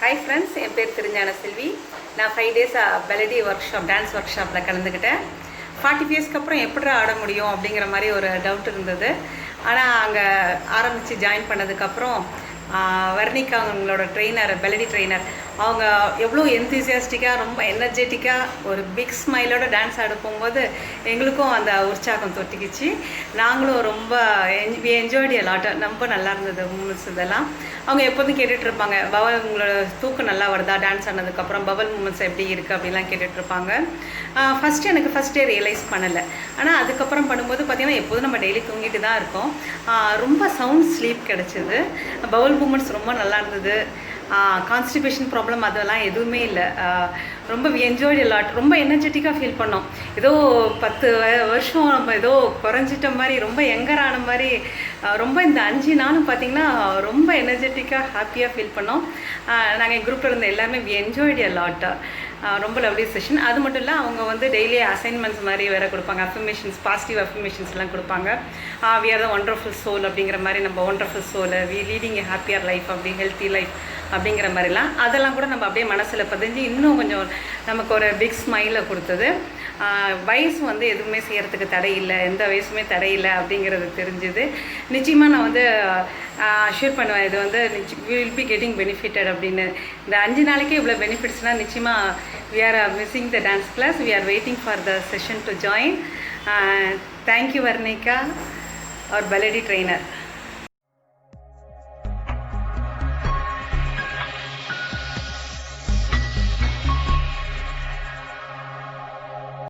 Hi friends, என் பேர் திருஞான செல்வி. நான் 5 days பெலடி dance work ஷாப்பில் கலந்துக்கிட்டேன். 40 இயர்ஸ்க்கு அப்புறம் எப்படி ஆட முடியும் அப்படிங்கிற மாதிரி ஒரு டவுட் இருந்தது. ஆனால் அங்கே ஆரம்பித்து ஜாயின் பண்ணதுக்கப்புறம் வர்ணிகா அவங்களோட ட்ரெயினர், பெலடி ட்ரெயினர், அவங்க எவ்வளோ என்தூசியாஸ்டிக்காக ரொம்ப எனர்ஜெட்டிக்காக ஒரு பிக் ஸ்மைலோட டான்ஸ் ஆட போகும்போது எங்களுக்கும் அந்த உற்சாகம் தொட்டிக்கிச்சு. நாங்களும் ரொம்ப என்ஜாய்டு லாட். ரொம்ப நல்லா இருந்தது மூமெண்ட்ஸ். இதெல்லாம் அவங்க எப்போதும் கேட்டுட்ருப்பாங்க, பவல் உங்களோட தூக்கம் நல்லா வருதா டான்ஸ் ஆனதுக்கப்புறம், பவல் மூமெண்ட்ஸ் எப்படி இருக்குது அப்படிலாம் கேட்டுட்ருப்பாங்க. எனக்கு ஃபஸ்ட்டே ரியலைஸ் பண்ணலை. ஆனால் அதுக்கப்புறம் பண்ணும்போது பார்த்திங்கன்னா எப்போதும் நம்ம டெய்லி தூங்கிட்டு தான் இருக்கோம். ரொம்ப சவுண்ட் ஸ்லீப் கிடச்சிது. பவல் மூமெண்ட்ஸ் ரொம்ப நல்லா இருந்தது. கான்ஸ்டிபேஷன் ப்ராப்ளம் அதெல்லாம் எதுவுமே இல்லை. ரொம்ப என்ஜாய்டு லாட். ரொம்ப எனர்ஜெட்டிக்காக ஃபீல் பண்ணோம். ஏதோ 10 வருஷம் நம்ம ஏதோ குறைஞ்சிட்ட மாதிரி, ரொம்ப யங்கரான மாதிரி, ரொம்ப இந்த 5 நாளும் பார்த்திங்கன்னா ரொம்ப எனர்ஜெட்டிக்காக ஹாப்பியாக ஃபீல் பண்ணோம். நாங்கள் என் குரூப்பில் இருந்த எல்லாருமே என்ஜாய்டு லாட். ரொம்ப லவ்லி செஷன். அது மட்டும் இல்லை, அவங்க வந்து டெய்லி அசைன்மெண்ட்ஸ் மாதிரி வேறு கொடுப்பாங்க. அஃபர்மேஷன்ஸ், பாசிட்டிவ் அஃபர்மேஷன்ஸ்லாம் கொடுப்பாங்க. We are the wonderful soul அப்படிங்கிற மாதிரி, நம்ம wonderful soul, we leading a happier life, அப்படி ஹெல்த்தி லைஃப் அப்படிங்கிற மாதிரிலாம் அதெல்லாம் கூட நம்ம அப்படியே மனசில் பதிஞ்சு இன்னும் கொஞ்சம் நமக்கு ஒரு பிக் ஸ்மைலை கொடுத்தது. வயசு வந்து எதுவுமே செய்கிறதுக்கு தடை இல்லை, எந்த வயசுமே தடை இல்லை அப்படிங்கிறது தெரிஞ்சுது. நிச்சயமாக நான் வந்து அஷ்யூர் பண்ணுவேன், இது வந்து வில் பி கெட்டிங் பெனிஃபிட்டட் அப்படின்னு. இந்த 5 நாளைக்கே இவ்வளோ பெனிஃபிட்ஸ்னால் நிச்சயமாக we are missing the dance class. We are waiting for the session to join. Thank you Varnika, our Beledi trainer.